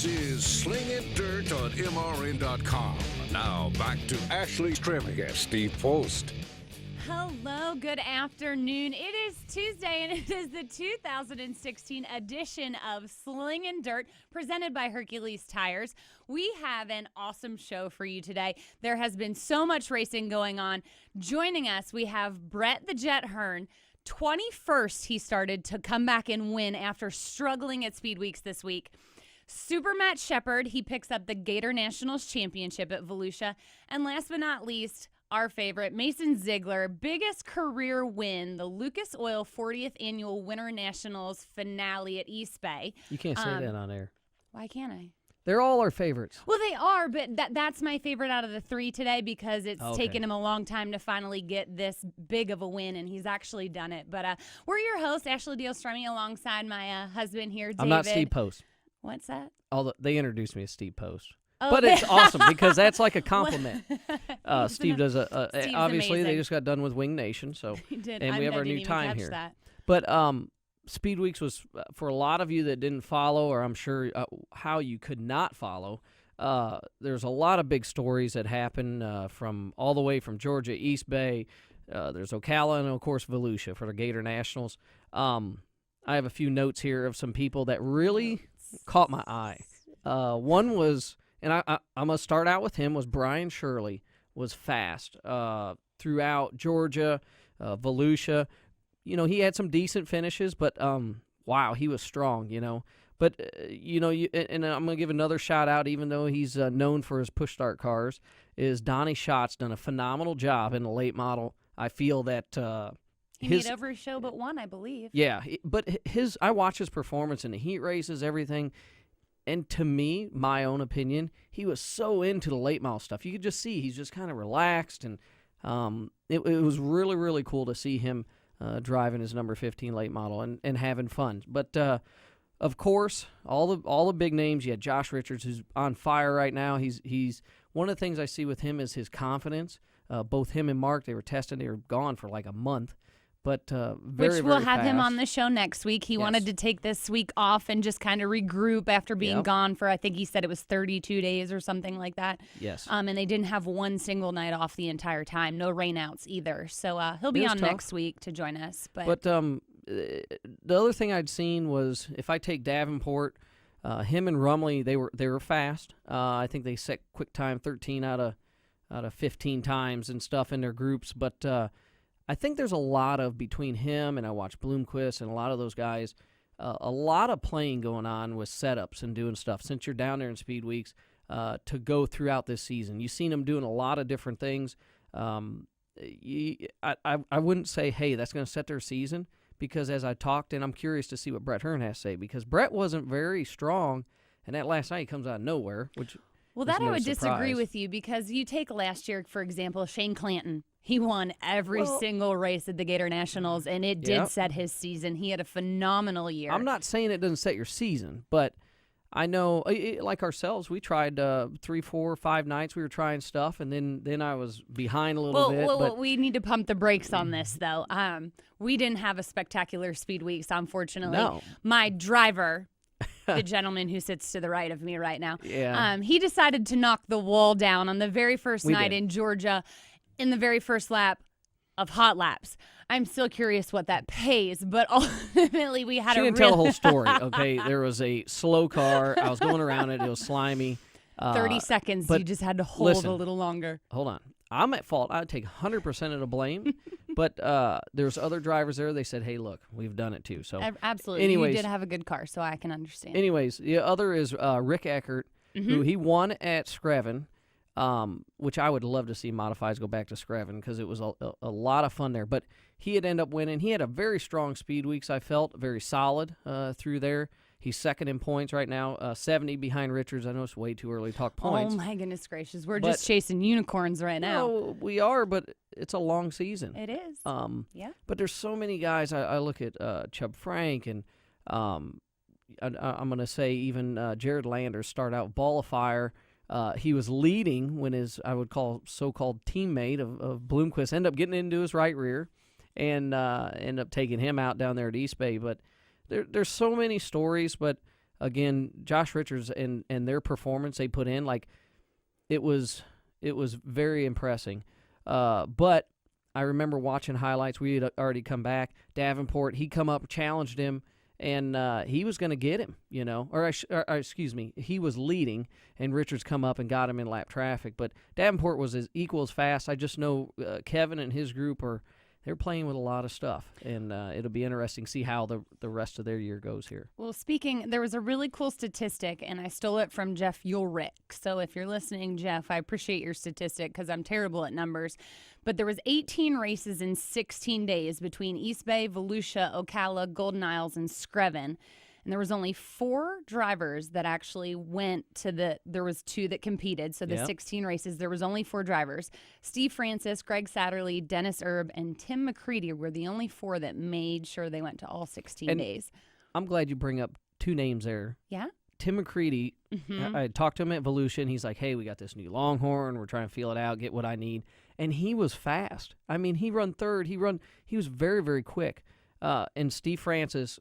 This is Slingin Dirt on MRN.com. Now back to Ashley Stremme and Steve Post. Hello, good afternoon. It is Tuesday, and it is the 2016 edition of Slingin Dirt, presented by Hercules Tires. We have an awesome show for you today. There has been so much racing going on. Joining us, we have Brett the Jet Hearn. 21st, he started to come back and win after struggling at Speed Weeks this week. Super Matt Sheppard, he picks up the Gator Nationals Championship at Volusia. And last but not least, our favorite, Mason Zeigler, biggest career win, the Lucas Oil 40th Annual Winter Nationals finale at East Bay. You can't say that on air. Why can't I? They're all our favorites. Well, they are, but that's my favorite out of the three today because it's taken him a long time to finally get this big of a win, and he's actually done it. But we're your hosts, Ashley Stremme, alongside my husband here, David. I'm not Steve Post. What's that? They introduced me as Steve Post. Oh, but it's awesome because that's like a compliment. Steve does Steve's obviously amazing. They just got done with Wing Nation, so He did. and we have our new time here. But Speed Weeks was for a lot of you that didn't follow, or I'm sure how you could not follow. There's a lot of big stories that happen from all the way from Georgia, East Bay. There's Ocala and of course Volusia for the Gator Nationals. I have a few notes here of some people that really caught my eye. One was. And I'm going to start out with him, was Brian Shirley, was fast throughout Georgia, Volusia. You know, he had some decent finishes, but, wow, he was strong, you know. But, and I'm going to give another shout-out, even though he's known for his push-start cars, is Donnie Schatz's done a phenomenal job in the late model. I feel that he made every show but one, I believe. Yeah, but I watch his performance in the heat races, everything. And to me, my own opinion, he was so into the late model stuff. You could just see he's just kind of relaxed, and it was really, really cool to see him driving his number 15 late model and having fun. But of course, all the big names. You had Josh Richards, who's on fire right now. He's one of the things I see with him is his confidence. Both him and Mark, they were tested. They were gone for like a month. But very, Which we'll very have fast. him on the show next week. He wanted to take this week off and just kind of regroup after being gone for, I think he said it was 32 days or something like that. Yes. And they didn't have one single night off the entire time. No rainouts either. So he'll be on next week to join us. But the other thing I'd seen was if I take Davenport, him and Rumley, they were fast. I think they set quick time 13 out of 15 times and stuff in their groups. But I think there's a lot of, between him and I watch Bloomquist and a lot of those guys, a lot of playing going on with setups and doing stuff since you're down there in Speed Weeks to go throughout this season. You've seen them doing a lot of different things. I wouldn't say, hey, that's going to set their season, because as I talked, and I'm curious to see what Brett Hearn has to say, because Brett wasn't very strong, and that last night he comes out of nowhere, which Well, that I would disagree with you, because you take last year, for example, Shane Clanton. He won every single race at the Gator Nationals, and it did set his season. He had a phenomenal year. I'm not saying it doesn't set your season, but I know, like ourselves, we tried 3, 4, 5 nights. We were trying stuff, and then I was behind a little bit. Well, we need to pump the brakes on this, though. We didn't have a spectacular Speed Weeks, unfortunately. No. My driver, the gentleman who sits to the right of me right now, Yeah. He decided to knock the wall down on the very first night in Georgia in the very first lap of hot laps. I'm still curious what that pays, but ultimately we had She didn't tell the whole story, okay? There was a slow car. I was going around it. It was slimy. 30 seconds. You just had to hold a little longer. Hold on. I'm at fault. I'd take 100% of the blame. But there's other drivers there. They said, hey, look, we've done it too. So absolutely. Anyways, you did have a good car, so I can understand. Anyways, the other is Rick Eckert, who he won at Screven, which I would love to see modifieds go back to Screven because it was a lot of fun there. But he had ended up winning. He had a very strong Speed Weeks, I felt, very solid through there. He's second in points right now, 70 behind Richards. I know it's way too early to talk points. Oh, my goodness gracious. We're just chasing unicorns right now. No, we are, but it's a long season. It is. Yeah. But there's so many guys. I look at Chubb Frank, and I'm going to say even Jared Landers start out Ball of Fire. He was leading when his, I would call, so-called teammate of Bloomquist ended up getting into his right rear and ended up taking him out down there at East Bay. But there's so many stories, but again, Josh Richards and their performance they put in, like, it was very impressive. But I remember watching highlights. We had already come back. Davenport, he come up, challenged him, and he was going to get him, or excuse me, he was leading, and Richards come up and got him in lap traffic. But Davenport was as equal as fast. I just know Kevin and his group they're playing with a lot of stuff, and it'll be interesting to see how the rest of their year goes here. Well, there was a really cool statistic, and I stole it from Jeff Ulrich. So if you're listening, Jeff, I appreciate your statistic because I'm terrible at numbers. But there was 18 races in 16 days between East Bay, Volusia, Ocala, Golden Isles, and Screven. And there was only 4 drivers that actually went to there was 2 that competed. So the 16 races, there was only 4 drivers. Steve Francis, Greg Satterley, Dennis Erb, and Tim McCready were the only 4 that made sure they went to all 16 days. I'm glad you bring up 2 names there. Yeah? Tim McCready, I talked to him at Volusia, and he's like, hey, we got this new Longhorn. We're trying to feel it out, get what I need. And he was fast. I mean, he run third. He was very, very quick. And Steve Francis,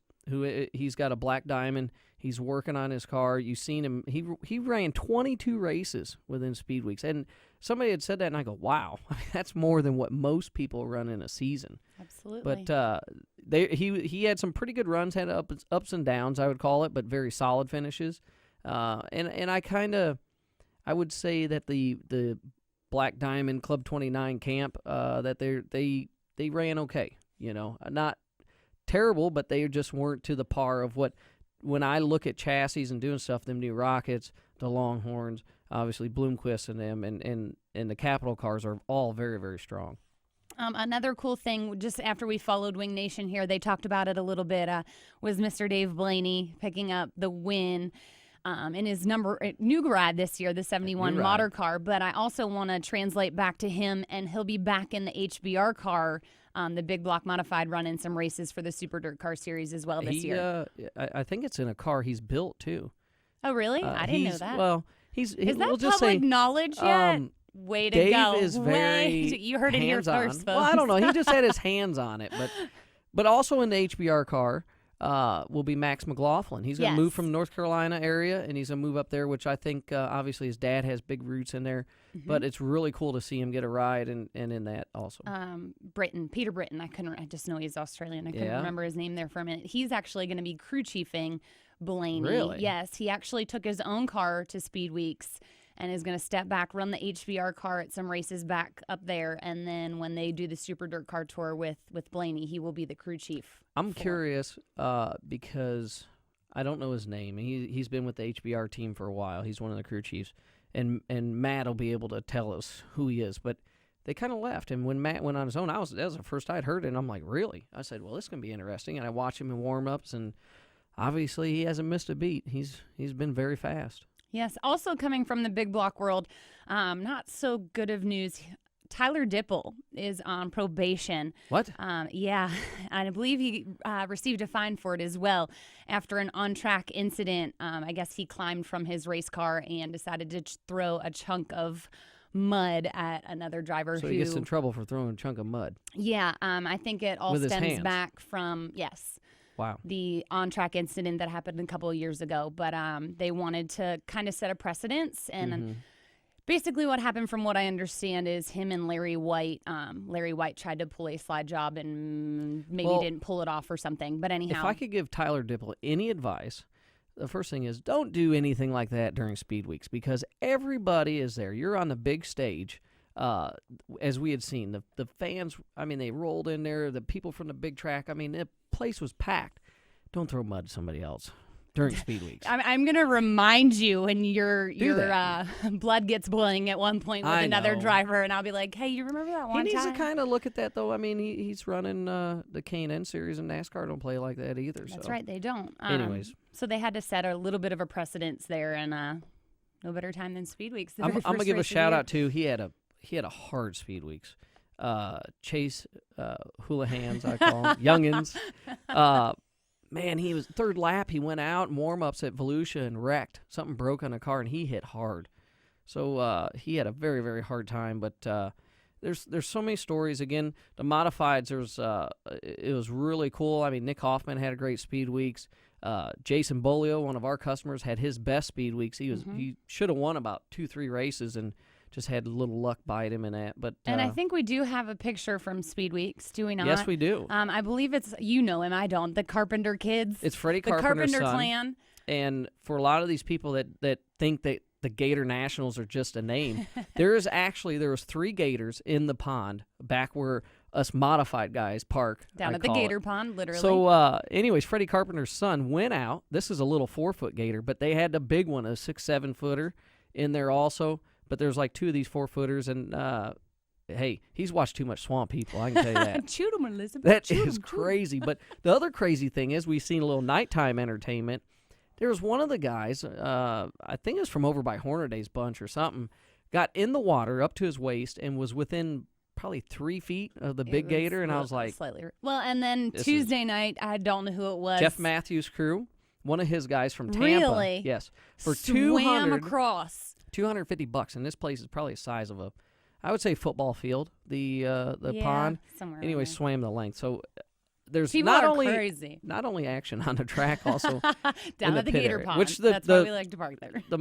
he's got a black diamond. He's working on his car. You've seen him. He ran 22 races within Speed Weeks. And somebody had said that, and I go, wow, that's more than what most people run in a season. Absolutely. But he had some pretty good runs, had ups and downs, I would call it, but very solid finishes. And I would say that the Black Diamond Club 29 camp, that they ran okay. Not terrible, but they just weren't to the par of what, when I look at chassis and doing stuff, them new Rockets, the Longhorns, obviously Bloomquist and them, and the Capital cars are all very, very strong. Another cool thing, just after we followed Wing Nation here, they talked about it a little bit, was Mr. Dave Blaney picking up the win in his new ride this year, the 71 motor car. But I also want to translate back to him, and he'll be back in the HBR car, the big block modified, running some races for the Super Dirt Car Series as well this year. I think it's in a car he's built too. Oh, really? I didn't know that. Well, is that we'll just public say, knowledge yet? Way to Dave go. is very you heard it here first, folks. Well, I don't know. He just had his hands on it. But also in the HBR car will be Max McLaughlin. He's going to move from North Carolina area, and he's going to move up there, which I think obviously his dad has big roots in there. Mm-hmm. But it's really cool to see him get a ride and in that also. Peter Britton. I just know he's Australian. I couldn't remember his name there for a minute. He's actually going to be crew chiefing Blaney. Really? Yes. He actually took his own car to Speed Weeks and is going to step back, run the HBR car at some races back up there, and then when they do the Super Dirt Car Tour with Blaney, he will be the crew chief. I'm curious because I don't know his name. He's been with the HBR team for a while. He's one of the crew chiefs, and Matt will be able to tell us who he is. But they kind of left, and when Matt went on his own, that was the first I'd heard it, and I'm like, really? I said, well, this is going to be interesting, and I watch him in warm-ups, and obviously he hasn't missed a beat. He's been very fast. Yes, also coming from the big block world, not so good of news. Tyler Dipple is on probation. What? Yeah, and I believe he received a fine for it as well after an on-track incident. I guess he climbed from his race car and decided to throw a chunk of mud at another driver. So he gets in trouble for throwing a chunk of mud. Yeah, I think it all stems back from, wow, the on-track incident that happened a couple of years ago. But they wanted to kind of set a precedence. And basically what happened, from what I understand, is him and Larry White tried to pull a slide job and maybe didn't pull it off or something. But anyhow. If I could give Tyler Dipple any advice, the first thing is don't do anything like that during Speed Weeks, because everybody is there. You're on the big stage. As we had seen, the fans, they rolled in there, the people from the big track, the place was packed. Don't throw mud at somebody else during Speed Weeks. I'm going to remind you when your blood gets boiling at one point with another driver, and I'll be like, hey, you remember that one time? He needs to kind of look at that, though. He's running the K&N series, and NASCAR don't play like that either. That's right, they don't. Anyways. So they had to set a little bit of a precedence there, and no better time than Speed Weeks. I'm going to give a shout-out, too. He had a hard Speed Weeks. Chase Houlihan's, I call him, youngins. Man, he was third lap. He went out in warm-ups at Volusia and wrecked. Something broke on a car, and he hit hard. So he had a very, very hard time. But there's so many stories. Again, the modifieds, it was really cool. I mean, Nick Hoffman had a great speed weeks. Jason Bolio, one of our customers, had his best speed weeks. He should have won about 2-3 races and just had a little luck bite him in that. But and I think we do have a picture from Speed Weeks, do we not? Yes, we do. I believe it's, you know him, I don't, the Carpenter kids. It's Freddie the Carpenter's Carpenter son. clan. And for a lot of these people that think that the Gator Nationals are just a name, there was 3 gators in the pond back where us modified guys park. Down at the gator pond, literally. So anyways, Freddie Carpenter's son went out. This is a little 4-foot gator, but they had a big one, a 6-7-footer in there also. But there's like 2 of these 4-footers, and hey, he's watched too much Swamp People, I can tell you that. Shoot him, Elizabeth. That is crazy. But the other crazy thing is we've seen a little nighttime entertainment. There was one of the guys, I think it was from over by Hornaday's bunch or something, got in the water up to his waist and was within probably 3 feet of the big gator, and I was like... Slightly. Well, and then Tuesday night, I don't know who it was. Jeff Matthews' crew, one of his guys from Tampa. Really? Yes. For swam across. $250, and this place is probably the size of I would say football field. The pond. Somewhere anyway, swam the length. So there's people not are only crazy. Not only action on the track, also down at the gator area, pond. which that's why we like to park there. The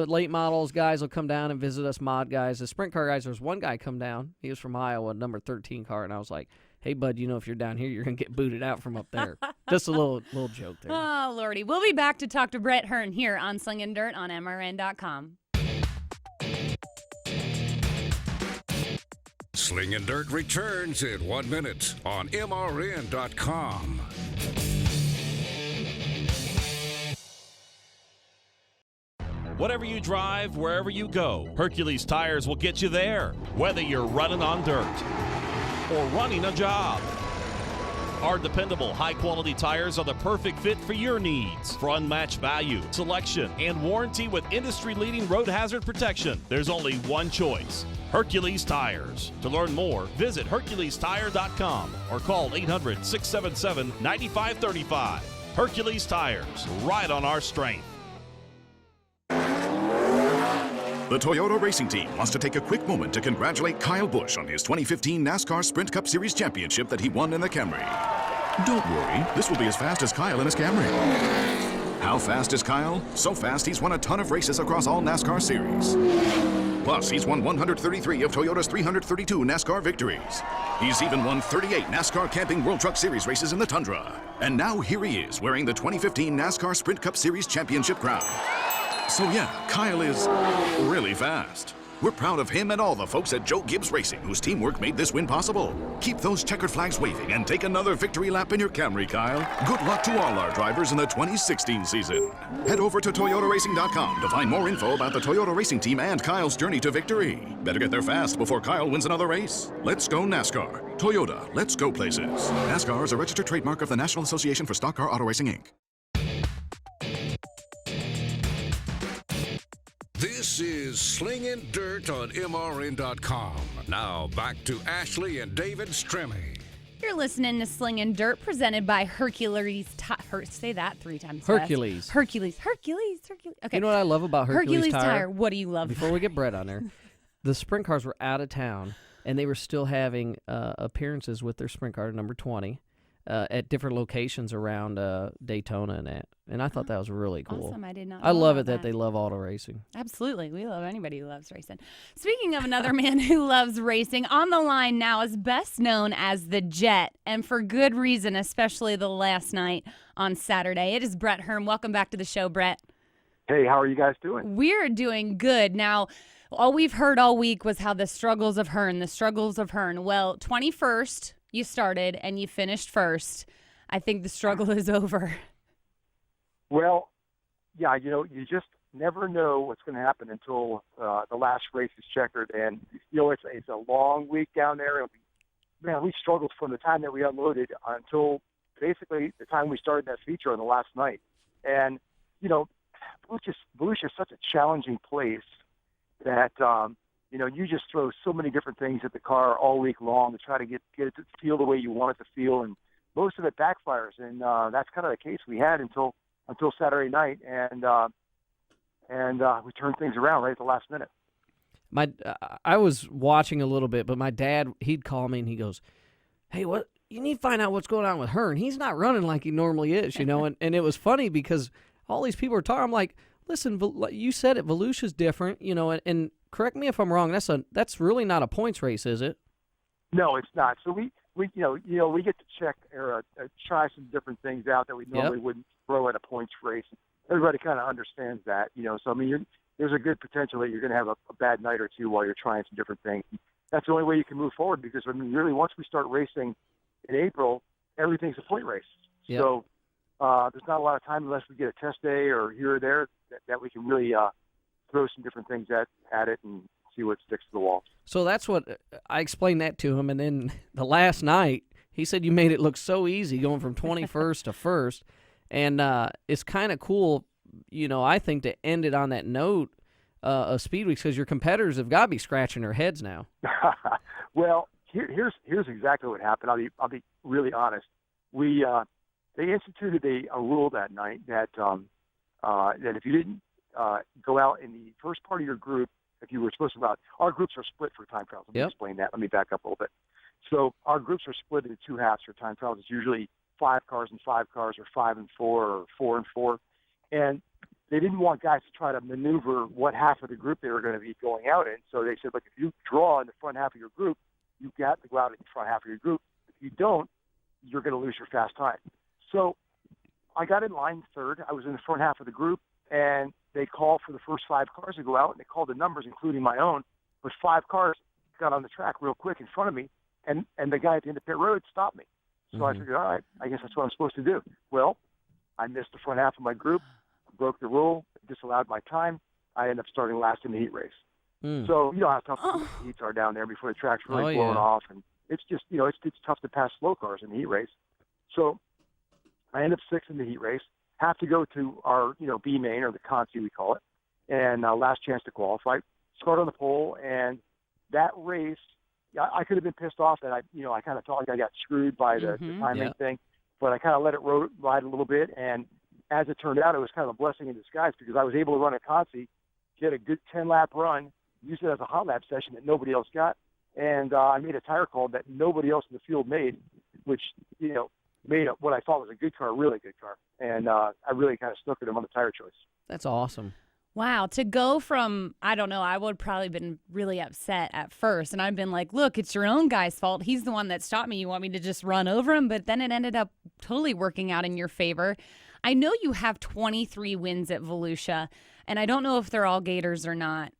late models guys will come down and visit us. Mod guys, the sprint car guys. There's one guy come down. He was from Iowa, number 13 car, and I was like, hey, bud, if you're down here, you're going to get booted out from up there. Just a little joke there. Oh, Lordy. We'll be back to talk to Brett Hearn here on Slingin' Dirt on MRN.com. Slingin' Dirt returns in 1 minute on MRN.com. Whatever you drive, wherever you go, Hercules Tires will get you there, whether you're running on dirt or running a job. Our dependable, high-quality tires are the perfect fit for your needs. For unmatched value, selection, and warranty with industry-leading road hazard protection, there's only one choice: Hercules Tires. To learn more, visit HerculesTire.com or call 800-677-9535. Hercules Tires, right on our strength. The Toyota Racing Team wants to take a quick moment to congratulate Kyle Busch on his 2015 NASCAR Sprint Cup Series championship that he won in the Camry. Don't worry, this will be as fast as Kyle in his Camry. How fast is Kyle? So fast he's won a ton of races across all NASCAR series. Plus, he's won 133 of Toyota's 332 NASCAR victories. He's even won 38 NASCAR Camping World Truck Series races in the Tundra. And now here he is, wearing the 2015 NASCAR Sprint Cup Series championship crown. So yeah, Kyle is really fast. We're proud of him and all the folks at Joe Gibbs Racing, whose teamwork made this win possible. Keep those checkered flags waving and take another victory lap in your Camry, Kyle. Good luck to all our drivers in the 2016 season. Head over to ToyotaRacing.com to find more info about the Toyota Racing Team and Kyle's journey to victory. Better get there fast before Kyle wins another race. Let's go NASCAR. Toyota, let's go places. NASCAR is a registered trademark of the National Association for Stock Car Auto Racing, Inc. This is Slingin' Dirt on MRN.com. Now back to Ashley and David Stremme. You're listening to Slingin' Dirt, presented by Hercules. Say that 3 times Hercules. Fast. Hercules. Okay. You know what I love about Hercules Tire? What do you love? Before we get Brett on there, the sprint cars were out of town, and they were still having appearances with their sprint car number 20 at different locations around Daytona and that. And I thought that was really cool. Awesome. I did not know I love about it that they love auto racing. Absolutely. We love anybody who loves racing. Speaking of another man who loves racing, on the line now is best known as the Jet, and for good reason, especially the last night on Saturday. It is Brett Hearn. Welcome back to the show, Brett. Hey, how are you guys doing? We're doing good. Now, all we've heard all week was how the struggles of Hearn. Well, 21st you started and you finished first. I think the struggle is over. Well, yeah, you just never know what's going to happen until the last race is checkered. And, it's a long week down there. And we struggled from the time that we unloaded until basically the time we started that feature on the last night. And, Volusia is such a challenging place that, you just throw so many different things at the car all week long to try to get it to feel the way you want it to feel. And most of it backfires. And that's kind of the case we had until Saturday night. And we turned things around right at the last minute. I was watching a little bit, but my dad, he'd call me and he goes, "Hey, what? You need to find out what's going on with Hearn. He's not running like he normally is, you know." And it was funny because all these people are talking. I'm like, listen, you said it. Volusia's different, you know. And correct me if I'm wrong. That's really not a points race, is it? No, it's not. So we we get to check or try some different things out that we normally wouldn't throw at a points race. Everybody kind of understands that, you know. So I mean, there's a good potential that you're going to have a bad night or two while you're trying some different things. That's the only way you can move forward, because I mean, really, once we start racing in April, everything's a point race. Yep. So there's not a lot of time unless we get a test day or here or there that we can really throw some different things at it and see what sticks to the wall. So that's what I explained that to him, and then the last night he said you made it look so easy going from 21st to first, and it's kind of cool, you know. I think to end it on that note of Speed Weeks, because your competitors have got to be scratching their heads now. Well, here's exactly what happened. I'll be really honest. They instituted a rule that night that if you didn't go out in the first part of your group, if you were supposed to go out, our groups are split for time trials. Let me explain that. Let me back up a little bit. So our groups are split into two halves for time trials. It's usually 5 cars and 5 cars, or 5 and 4, or 4 and 4. And they didn't want guys to try to maneuver what half of the group they were going to be going out in. So they said, look, if you draw in the front half of your group, you've got to go out in the front half of your group. If you don't, you're going to lose your fast time. So I got in line third. I was in the front half of the group, and they called for the first 5 cars to go out, and they called the numbers, including my own. But 5 cars got on the track real quick in front of me, and the guy at the end of pit road stopped me. So I figured, all right, I guess that's what I'm supposed to do. Well, I missed the front half of my group, broke the rule, disallowed my time. I ended up starting last in the heat race. So you know how tough the heats are down there before the track's really blowing off, and it's just, you know, it's tough to pass slow cars in the heat race. So I end up 6th in the heat race. Have to go to our, you know, B main, or the Consi we call it, and last chance to qualify. Start on the pole, and that race, I could have been pissed off that I kind of felt like I got screwed by the timing thing, but I kind of let it ride a little bit, and as it turned out, it was kind of a blessing in disguise, because I was able to run a Consi, get a good 10-lap run, use it as a hot lap session that nobody else got, and I made a tire call that nobody else in the field made, which, you know, made what I thought was a good car, a really good car. And I really kind of stuck with him on the tire choice. That's awesome. Wow, to go from, I don't know, I would probably been really upset at first. And I've been like, look, it's your own guy's fault. He's the one that stopped me. You want me to just run over him? But then it ended up totally working out in your favor. I know you have 23 wins at Volusia, and I don't know if they're all Gators or not.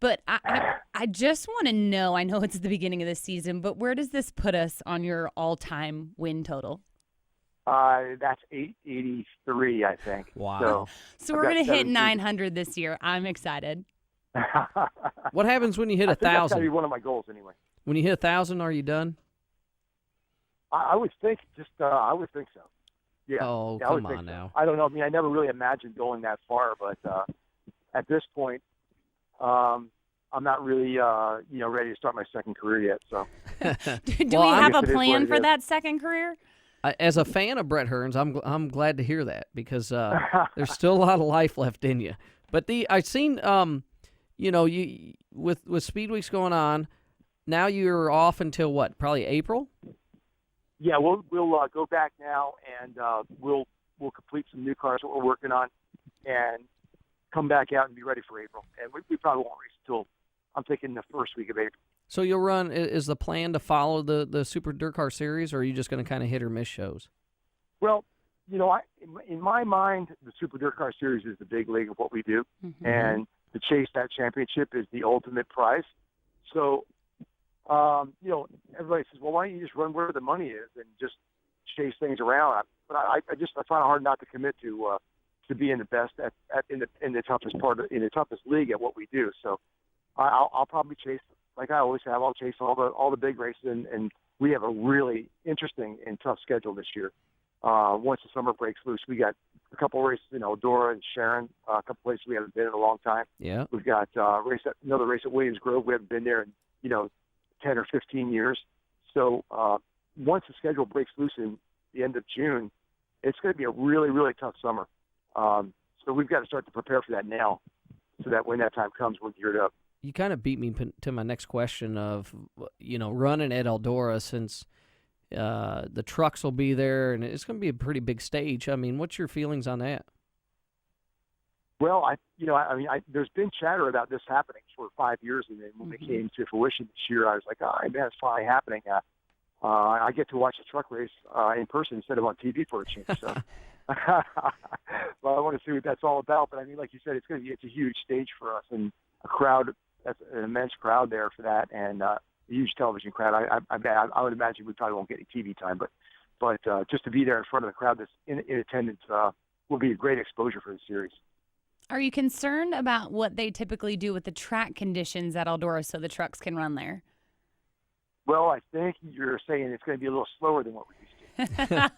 But I just want to know, I know it's the beginning of the season, but where does this put us on your all-time win total? That's 883, I think. Wow. So we're going to hit 900 this year. I'm excited. What happens when you hit 1,000? That's got to be one of my goals anyway. When you hit 1,000, are you done? I would think I would think so. Yeah. Oh, yeah, come on now. I don't know. I mean, I never really imagined going that far, but at this point, I'm not really, ready to start my second career yet. So, do we have a plan for that second career? As a fan of Brett Hearn's, I'm glad to hear that, because there's still a lot of life left in you. But I've seen, you with Speed Weeks going on, now you're off until what? Probably April. Yeah, we'll go back now, and we'll complete some new cars that we're working on, and come back out and be ready for April. And we probably won't race until, I'm thinking, the first week of April. So you'll run, is the plan to follow the Super Dirt Car Series, or are you just going to kind of hit or miss shows? Well, in my mind, the Super Dirt Car Series is the big league of what we do, and to chase that championship is the ultimate prize. So, everybody says, well, why don't you just run where the money is and just chase things around? But I find it hard not to commit to being the best in the toughest in the toughest league at what we do. So I'll probably chase, like I always have. I'll chase all the big races, and we have a really interesting and tough schedule this year. Once the summer breaks loose, we got a couple of races in Eldora and Sharon, a couple places we haven't been in a long time. Yeah, we've got another race at Williams Grove. We haven't been there in 10 or 15 years. So once the schedule breaks loose in the end of June, it's going to be a really, really tough summer. So we've got to start to prepare for that now, so that when that time comes, we're geared up. you kind of beat me to my next question of, running at Eldora since the trucks will be there and it's going to be a pretty big stage. I mean, what's your feelings on that? Well, there's been chatter about this happening for 5 years, and then when it came to fruition this year, I was like, oh, man, it's finally happening. I get to watch the truck race in person instead of on TV for a change. So, well, I want to see what that's all about. But I mean, like you said, it's a huge stage for us, and a crowd. That's an immense crowd there for that, and a huge television crowd. I would imagine we probably won't get any TV time, but just to be there in front of the crowd that's in attendance will be a great exposure for the series. Are you concerned about what they typically do with the track conditions at Eldora so the trucks can run there? Well, I think you're saying it's going to be a little slower than what we used to.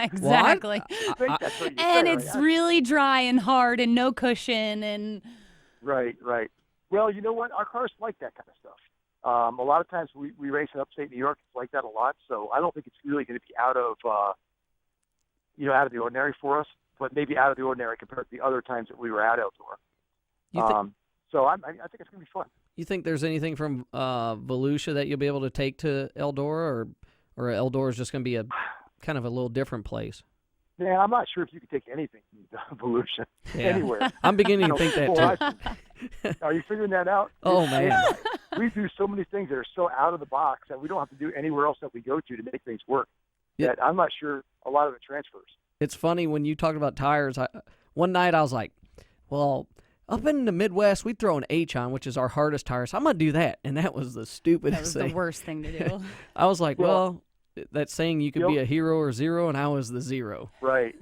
Exactly. I think that's what you're and saying, it's right? really dry and hard and no cushion and. Right. Well, you know what? Our cars like that kind of stuff. A lot of times we race in upstate New York. It's like that a lot. So I don't think it's really going to be out of the ordinary for us, but maybe out of the ordinary compared to the other times that we were at Eldora. So I think it's going to be fun. You think there's anything from Volusia that you'll be able to take to Eldora, or Eldora is just going to be a kind of a little different place? Man, I'm not sure if you can take anything from Volusia anywhere. I'm beginning to think that too. Are you figuring that out? Oh, man. We do so many things that are so out of the box that we don't have to do anywhere else that we go to make things work. Yeah. That I'm not sure a lot of it transfers. It's funny when you talked about tires. One night I was like, well, up in the Midwest, we throw an H on, which is our hardest tires. I'm going to do that. And that was the stupidest That was thing. the worst thing to do. I was like, well, that's saying you could be a hero or zero, and I was the zero. Right.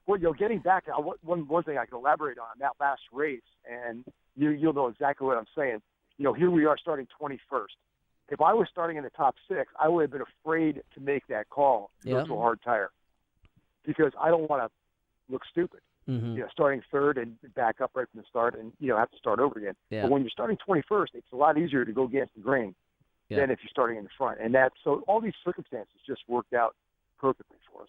Well, getting back, one thing I can elaborate on that last race, and you'll know exactly what I'm saying. Here we are starting 21st. If I was starting in the top 6, I would have been afraid to make that call to go to a hard tire because I don't want to look stupid. Mm-hmm. Starting third and back up right from the start and, have to start over again. Yeah. But when you're starting 21st, it's a lot easier to go against the grain than if you're starting in the front. And so all these circumstances just worked out perfectly for us.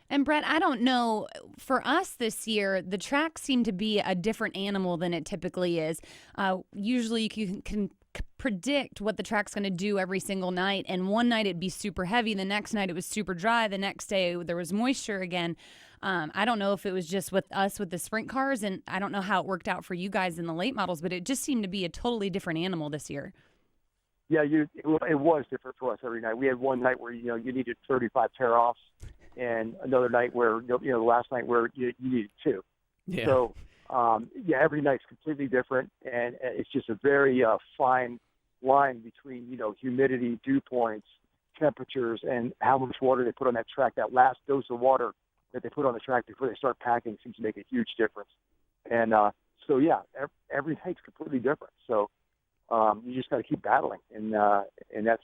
And Brett, I don't know, for us this year, the track seemed to be a different animal than it typically is. Usually you can predict what the track's going to do every single night, and one night it'd be super heavy, the next night it was super dry, the next day there was moisture again. I don't know if it was just with us with the sprint cars, and I don't know how it worked out for you guys in the late models, but it just seemed to be a totally different animal this year. Yeah, it was different for us every night. We had one night where you needed 35 tear-offs, and another night where the last night where you needed 2. Yeah. So every night's completely different, and it's just a very fine line between humidity, dew points, temperatures, and how much water they put on that track. That last dose of water that they put on the track before they start packing seems to make a huge difference. And every night's completely different. So you just got to keep battling, and that's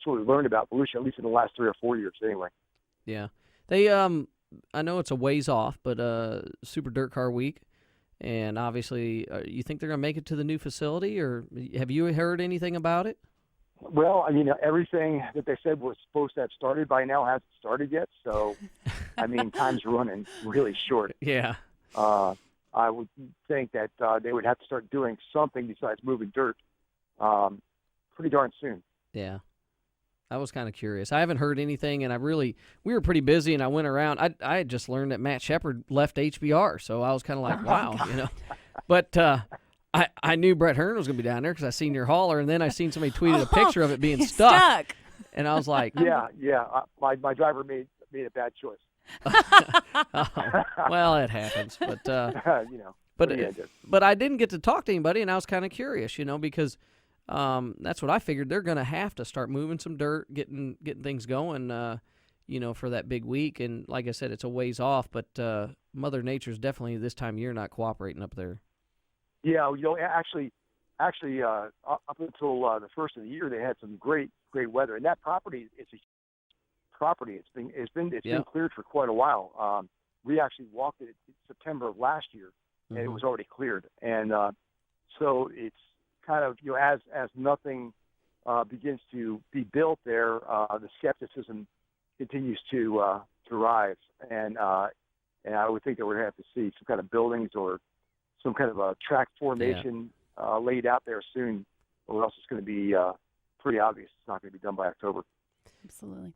what we learned about Volusia, at least in the last 3 or 4 years, anyway. Yeah, they I know it's a ways off, but Super Dirt Car Week, and obviously, you think they're gonna make it to the new facility, or have you heard anything about it? Well, everything that they said was supposed to have started by now hasn't started yet. So, time's running really short. Yeah. I would think that they would have to start doing something besides moving dirt pretty darn soon. Yeah. I was kind of curious. I haven't heard anything, and we were pretty busy, and I went around. I had just learned that Matt Sheppard left HBR, so I was kind of like, wow, But I knew Brett Hearn was going to be down there because I seen your hauler, and then I seen somebody tweeted a picture of it being stuck. And I was like, yeah. My driver made a bad choice. Well, it happens, but but I didn't get to talk to anybody, and I was kind of curious, because that's what I figured. They're going to have to start moving some dirt, getting things going, for that big week. And like I said, it's a ways off, but Mother Nature's definitely this time of year not cooperating up there. Yeah, actually, up until the first of the year, they had some great weather, and that property is a property. It's been cleared for quite a while. We actually walked it in September of last year, and it was already cleared. And so it's kind of as nothing begins to be built there, the skepticism continues to rise, and I would think that we're going to have to see some kind of buildings or some kind of a track formation laid out there soon, or else it's going to be pretty obvious it's not going to be done by October. Absolutely.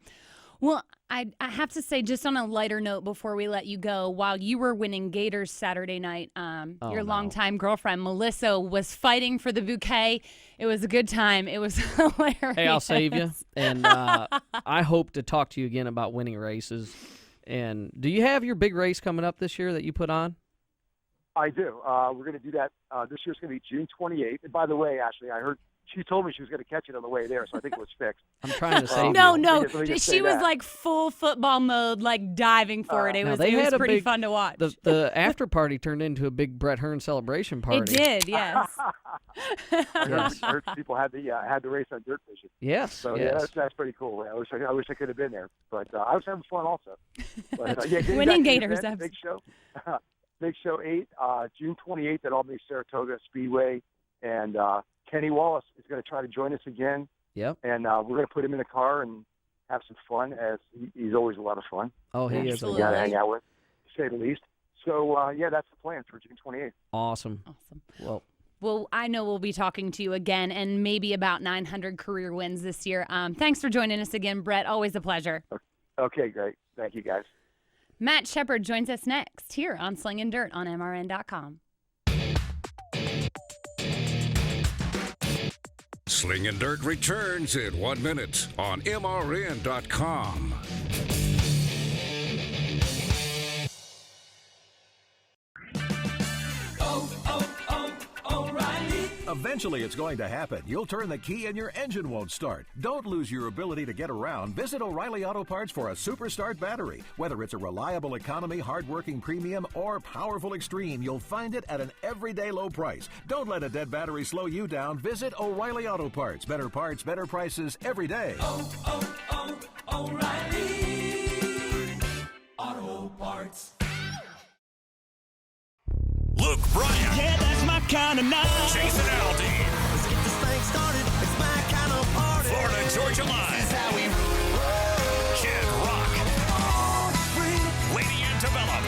Well, I have to say, just on a lighter note before we let you go, while you were winning Gators Saturday night, your longtime girlfriend, Melissa, was fighting for the bouquet. It was a good time. It was hilarious. Hey, I'll save you. And I hope to talk to you again about winning races. And do you have your big race coming up this year that you put on? I do. We're going to do that. This year's going to be June 28th. And by the way, Ashley, I heard she told me she was going to catch it on the way there, so I think it was fixed. I'm trying to save you. No. She was like full football mode, like diving for it. It was pretty fun to watch. The after party turned into a big Brett Hearn celebration party. It did, yes. I heard people had the race on dirt vision. Yes. So yes. yeah, that's pretty cool. I wish I could have been there, but I was having fun also. But, winning Gators, big show. Big Show 8, June 28th at Albany Saratoga Speedway, and Kenny Wallace is going to try to join us again. Yep. And we're going to put him in the car and have some fun, as he's always a lot of fun. Oh, he is a guy to hang out with, to say the least. So, that's the plan for June 28th. Awesome. Well, I know we'll be talking to you again, and maybe about 900 career wins this year. Thanks for joining us again, Brett. Always a pleasure. Okay, great. Thank you, guys. Matt Sheppard joins us next here on Slingin' Dirt on MRN.com. Slingin' Dirt returns in 1 minute on MRN.com. Eventually, it's going to happen. You'll turn the key and your engine won't start. Don't lose your ability to get around. Visit O'Reilly Auto Parts for a Super Start battery. Whether it's a reliable economy, hardworking premium, or powerful extreme, you'll find it at an everyday low price. Don't let a dead battery slow you down. Visit O'Reilly Auto Parts. Better parts, better prices every day. O'Reilly Auto Parts. Luke Bryan. Yeah, that's my kind of night. Jason Aldean. Let's get this thing started. It's my kind of party. Florida Georgia Line. This is how we roll. Kid Rock. All free. Lady Antebellum.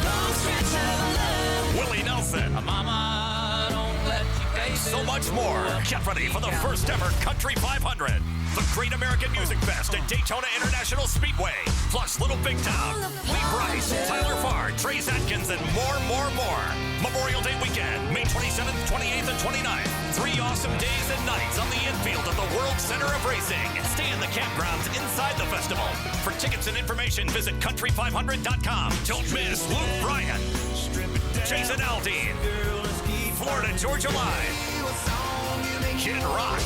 Long stretch of love. Willie Nelson. Mama, don't let you face it. So much more. Get ready for the first ever Country 500. The Great American Music Fest at Daytona International Speedway. Plus Little Big Town, Lee Bryce, Tyler Farr, Trace Atkins, and more. Memorial Day weekend, May 27th, 28th, and 29th. 3 awesome days and nights on the infield of the World Center of Racing. Stay in the campgrounds inside the festival. For tickets and information, visit country500.com. Don't miss Luke Bryan, Jason Aldean, Florida Georgia Line, Kid Rock,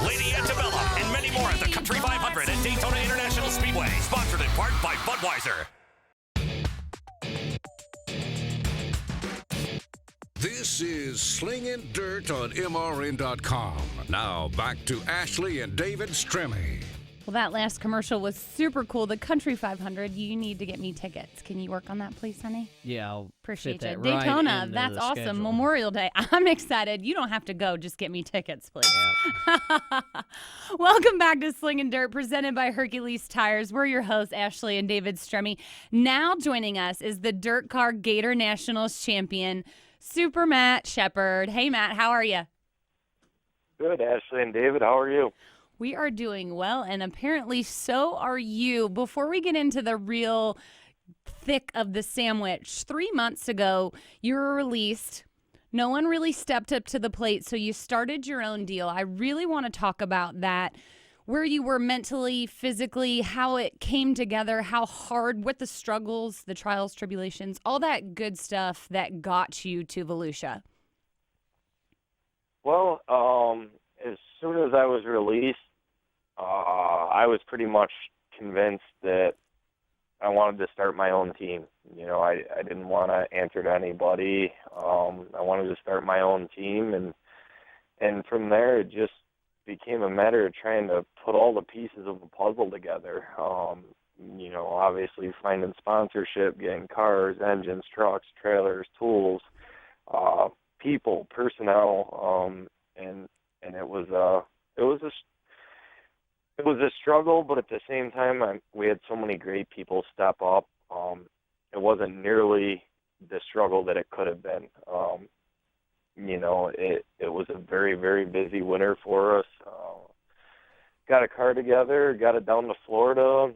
Lady Antebellum, and many more at the Country 500 at Daytona International Speedway. Sponsored in part by Budweiser. This is Slingin' Dirt on MRN.com. Now back to Ashley and David Stremme. Well, that last commercial was super cool. The Country 500, you need to get me tickets. Can you work on that, please, honey? Yeah, I'll Appreciate fit you. that right Daytona, into that's the awesome. schedule. Memorial Day. I'm excited. You don't have to go. Just get me tickets, please. Welcome back to Slingin' Dirt, presented by Hercules Tires. We're your hosts, Ashley and David Stremme. Now joining us is the Dirt Car Gator Nationals champion, Super Matt Sheppard. Hey, Matt, how are you? Good, Ashley and David. How are you? We are doing well, and apparently so are you. Before we get into the real thick of the sandwich, 3 months ago, you were released. No one really stepped up to the plate, so you started your own deal. I really want to talk about that, where you were mentally, physically, how it came together, how hard, what the struggles, the trials, tribulations, all that good stuff that got you to Volusia. Well, as soon as I was released, I was pretty much convinced that I wanted to start my own team. You know, I didn't want to answer to anybody. I wanted to start my own team, and from there it just became a matter of trying to put all the pieces of the puzzle together. You know, obviously finding sponsorship, getting cars, engines, trucks, trailers, tools, people, personnel, and it was a struggle, but at the same time, we had so many great people step up. It wasn't nearly the struggle that it could have been. it was a very, very busy winter for us. Got a car together, got it down to Florida,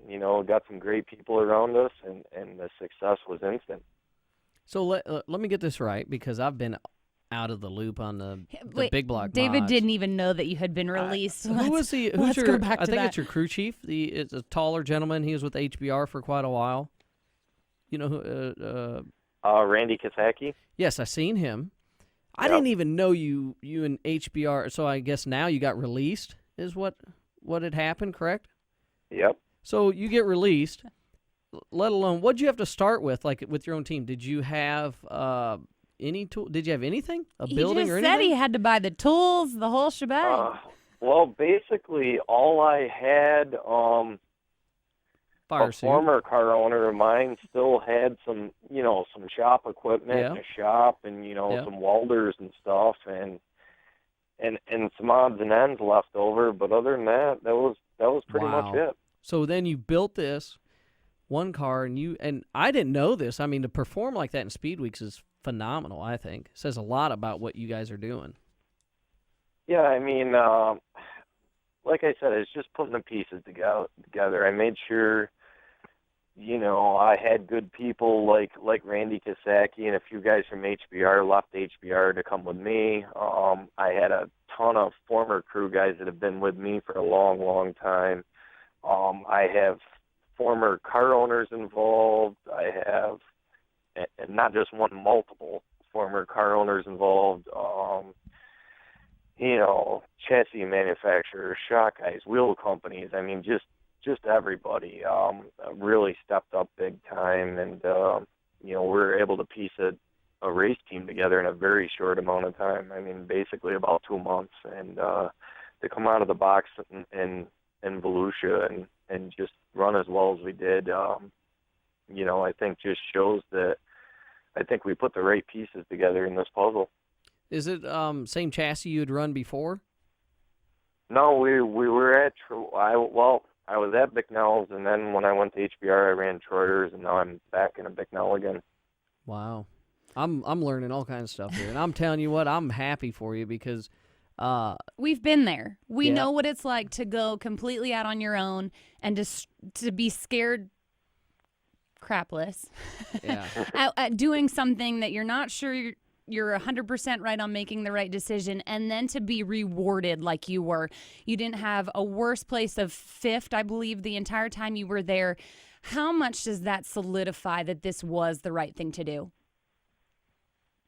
got some great people around us, and the success was instant. So let me get this right, because I've been out of the loop on the big block David mods. didn't even know that you had been released. Who was he? Let's go back to I think that. it's your crew chief. It's a taller gentleman. He was with HBR for quite a while. You know who? Randy Kisacki. Yes, I seen him. I didn't even know you and HBR. So I guess now you got released is what had happened, correct? Yep. So you get released. Let alone, what'd you have to start with, like with your own team? Did you have any tool? Did you have anything? Building or anything? He said he had to buy the tools, the whole shebang. Well, basically, all I had, Fire a suit. former car owner of mine still had some shop equipment in a shop, and some welders and stuff, and some odds and ends left over. But other than that, that was pretty much it. So then you built this one car, and I didn't know this. I mean, to perform like that in Speed Weeks is phenomenal. I think it says a lot about what you guys are doing. Yeah, I mean, like I said, it's just putting the pieces together. I made sure, I had good people like Randy Kisacki and a few guys from HBR left HBR to come with me. I had a ton of former crew guys that have been with me for a long, long time. I have former car owners involved. I have, and not just one, multiple former car owners involved. Chassis manufacturers, shock guys, wheel companies. I mean, just everybody really stepped up big time, and we were able to piece a race team together in a very short amount of time. I mean, basically about 2 months, and to come out of the box in Volusia and just run as well as we did, I think just shows that I think we put the right pieces together in this puzzle. Is it same chassis you had run before? No, we were at I was at Bicknell's, and then when I went to HBR, I ran Troyer's, and now I'm back in a Bicknell again. Wow, I'm learning all kinds of stuff here, and I'm telling you what, I'm happy for you because we've been there. We know what it's like to go completely out on your own and to be scared crapless at doing something that you're not sure you're 100% right on making the right decision, and then to be rewarded like you were. You didn't have a worse place of fifth, I believe, the entire time you were there. How much does that solidify that this was the right thing to do?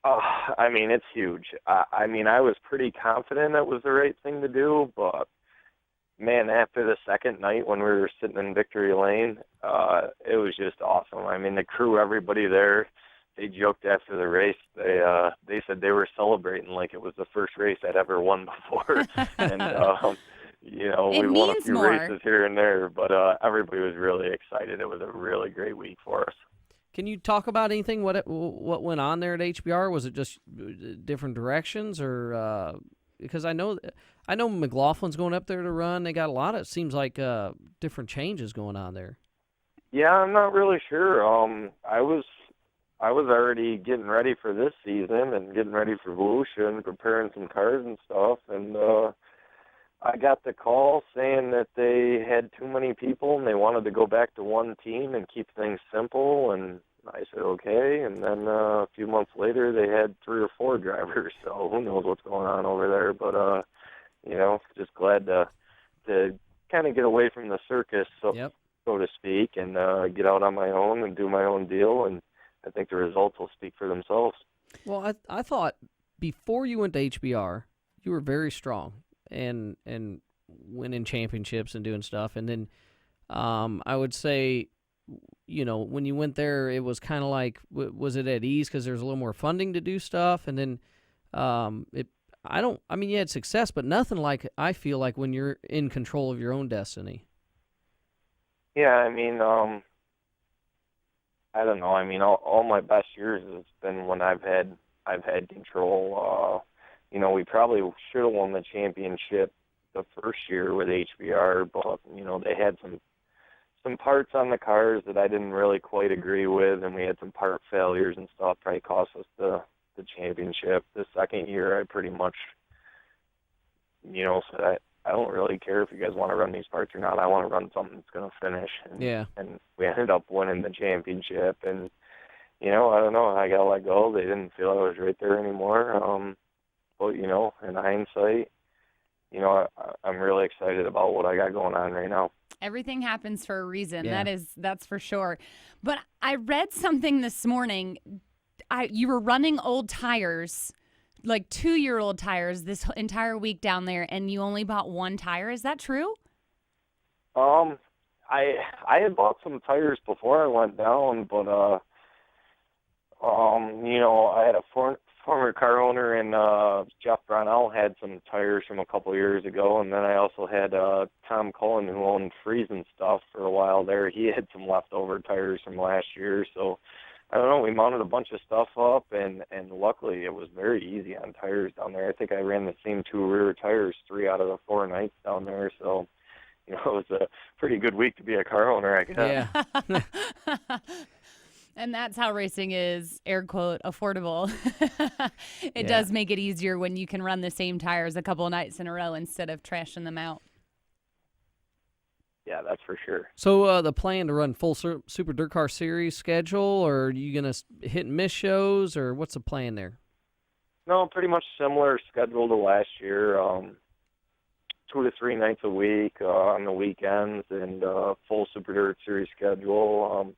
I mean, it's huge. I was pretty confident it was the right thing to do, but man, after the second night when we were sitting in Victory Lane, it was just awesome. I mean, the crew, everybody there, they joked after the race. They said they were celebrating like it was the first race I'd ever won before. And we won a few races here and there, but everybody was really excited. It was a really great week for us. Can you talk about anything? What went on there at HBR? Was it just different directions, or because I know McLaughlin's going up there to run. They got a lot of, it seems like, different changes going on there. Yeah, I'm not really sure. I was already getting ready for this season and getting ready for Volusia and preparing some cars and stuff, and I got the call saying that they had too many people and they wanted to go back to one team and keep things simple, and I said okay, and then a few months later they had 3 or 4 drivers, so who knows what's going on over there, but just glad to kind of get away from the circus, so to speak, and get out on my own and do my own deal, and I think the results will speak for themselves. Well, I thought before you went to HBR, you were very strong and winning championships and doing stuff. And then I would say, when you went there, it was kind of like, was it at ease because there's a little more funding to do stuff? And then you had success, but nothing like, I feel like, when you're in control of your own destiny. Yeah, I mean, I don't know. I mean, all my best years has been when I've had control. We probably should have won the championship the first year with HBR, but they had some parts on the cars that I didn't really quite agree with, and we had some part failures and stuff. Probably cost us the championship. The second year, I pretty much, said I don't really care if you guys want to run these parts or not. I want to run something that's going to finish. And we ended up winning the championship. And, I don't know. I got to let go. They didn't feel I was right there anymore. But, in hindsight, I'm really excited about what I got going on right now. Everything happens for a reason. Yeah. That's for sure. But I read something this morning. You were running old tires, like 2-year-old tires, this entire week down there, and you only bought one tire. Is that true? I had bought some tires before I went down, but I had a former car owner, and Jeff Brownell had some tires from a couple of years ago, and then I also had Tom Cullen, who owned Friesen Stuff for a while there. He had some leftover tires from last year, so I don't know. We mounted a bunch of stuff up, and luckily it was very easy on tires down there. I think I ran the same 2 rear tires 3 out of the 4 nights down there, so it was a pretty good week to be a car owner, I guess. Yeah. And that's how racing is, air quote, affordable. It does make it easier when you can run the same tires a couple of nights in a row instead of trashing them out. Yeah, that's for sure. So the plan to run full Super Dirt Car Series schedule, or are you going to hit and miss shows, or what's the plan there? No, pretty much similar schedule to last year. 2 to 3 nights a week on the weekends, and full Super Dirt Series schedule.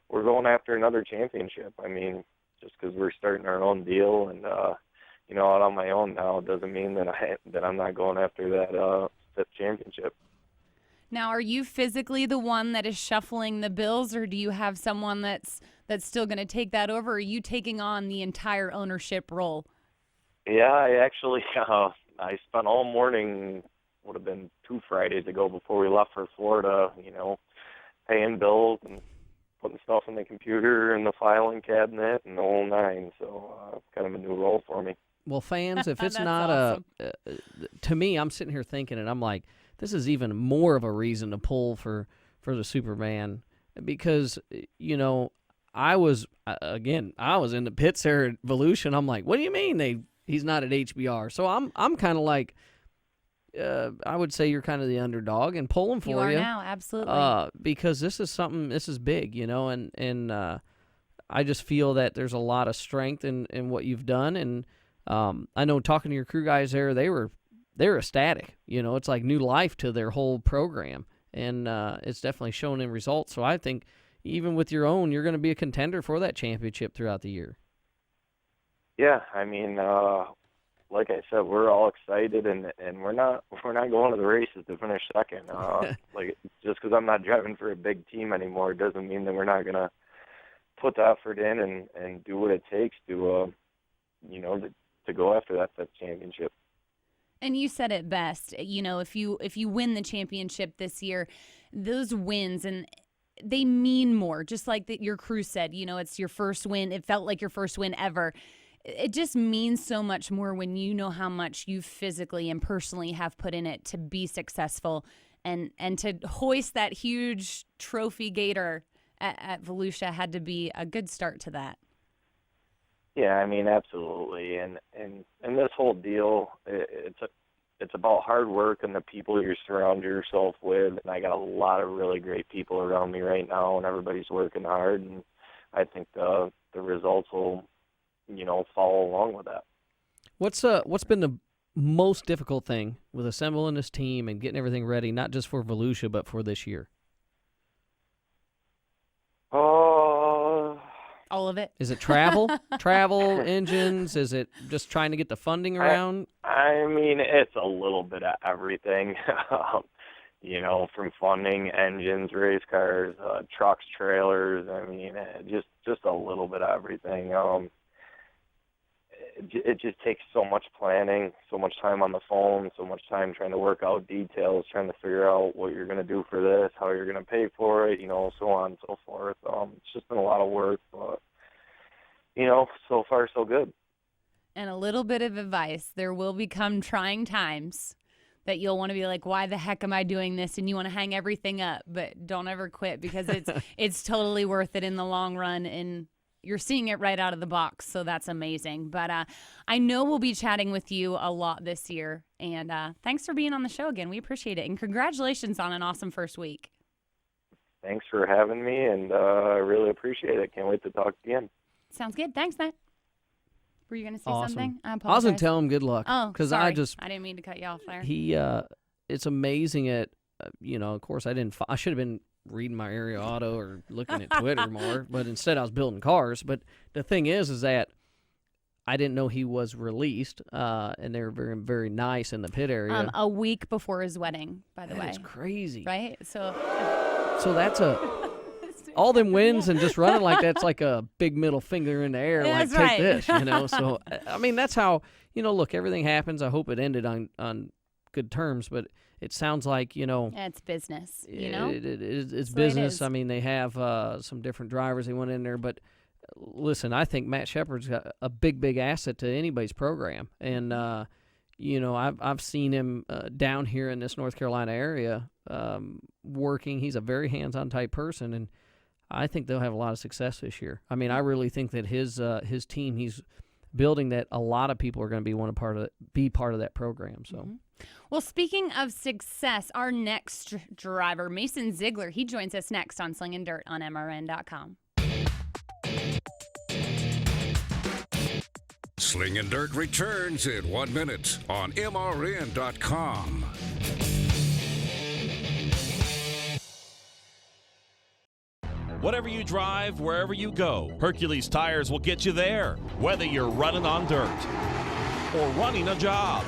We're going after another championship. I mean, just because we're starting our own deal and out on my own now doesn't mean that I'm not going after that 5th championship. Now, are you physically the one that is shuffling the bills, or do you have someone that's still going to take that over? Or are you taking on the entire ownership role? Yeah, I actually I spent all morning, would have been 2 Fridays ago before we left for Florida, paying bills and putting stuff in the computer and the filing cabinet and the whole nine. So kind of a new role for me. Well, fans, if it's That's not awesome. to me, I'm sitting here thinking, and I'm like, this is even more of a reason to pull for the Superman, because I was in the pits there at Volusia. I'm like, what do you mean he's not at HBR? So I'm kind of like, I would say you're kind of the underdog and pulling for you. You are now, absolutely. Because this is big, and I just feel that there's a lot of strength in what you've done, and I know talking to your crew guys there, they're ecstatic. It's like new life to their whole program, and it's definitely shown in results. So I think even with your own, you're going to be a contender for that championship throughout the year. Yeah, I mean, like I said, we're all excited, and we're not going to the races to finish second. Like, just because I'm not driving for a big team anymore doesn't mean that we're not gonna put the effort in and do what it takes to to go after that 5th championship. And you said it best. If you win the championship this year, those wins and they mean more. Just like your crew said, it's your first win. It felt like your first win ever. It just means so much more when you know how much you physically and personally have put in it to be successful and to hoist that huge trophy gator at Volusia had to be a good start to that. Yeah, I mean, absolutely. And this whole deal, it's about hard work and the people you surround yourself with. And I got a lot of really great people around me right now, and everybody's working hard. And I think the results will follow along with that. What's been the most difficult thing with assembling this team and getting everything ready, not just for Volusia, but for this year? All of it? Is it travel, engines? Is it just trying to get the funding around? I mean, it's a little bit of everything. From funding, engines, race cars, trucks, trailers. I mean, just a little bit of everything. It just takes so much planning, so much time on the phone, so much time trying to work out details, trying to figure out what you're going to do for this, how you're going to pay for it, so on and so forth. It's just been a lot of work, but, so far so good. And a little bit of advice, there will become trying times that you'll want to be like, why the heck am I doing this? And you want to hang everything up, but don't ever quit because it's totally worth it in the long run. And you're seeing it right out of the box, so that's amazing. But I know we'll be chatting with you a lot this year, and thanks for being on the show again. We appreciate it, and congratulations on an awesome first week. Thanks for having me, and I really appreciate it. Can't wait to talk again. Sounds good. Thanks, Matt. Were you going to say Awesome. something? I I was apologize. going to tell him good luck. Oh, because sorry. I didn't mean to cut you off there. it's amazing at, of course I should have been reading my area auto or looking at Twitter more, but instead I was building cars. But the thing is that I didn't know he was released, and they were very, very nice in the pit area. A week before his wedding, by the way. That's crazy. Right? So that's all them wins and just running like that's like a big middle finger in the air, That's like right. take this, So I mean that's how look, everything happens. I hope it ended on good terms, but it sounds like it's business. it's That's business. the way it is. I mean they have some different drivers they went in there, but listen, I think Matt Sheppard's got a big asset to anybody's program, and I've seen him down here in this North Carolina area working. He's a very hands-on type person, and I think they'll have a lot of success this year. I mean, I really think that his team he's building, that a lot of people are going to be part of that program. So, Well, speaking of success, our next driver, Mason Zeigler, he joins us next on Slingin' Dirt on MRN.com. Slingin' Dirt returns in 1 minute on MRN.com. Whatever you drive, wherever you go, Hercules Tires will get you there, whether you're running on dirt or running a job.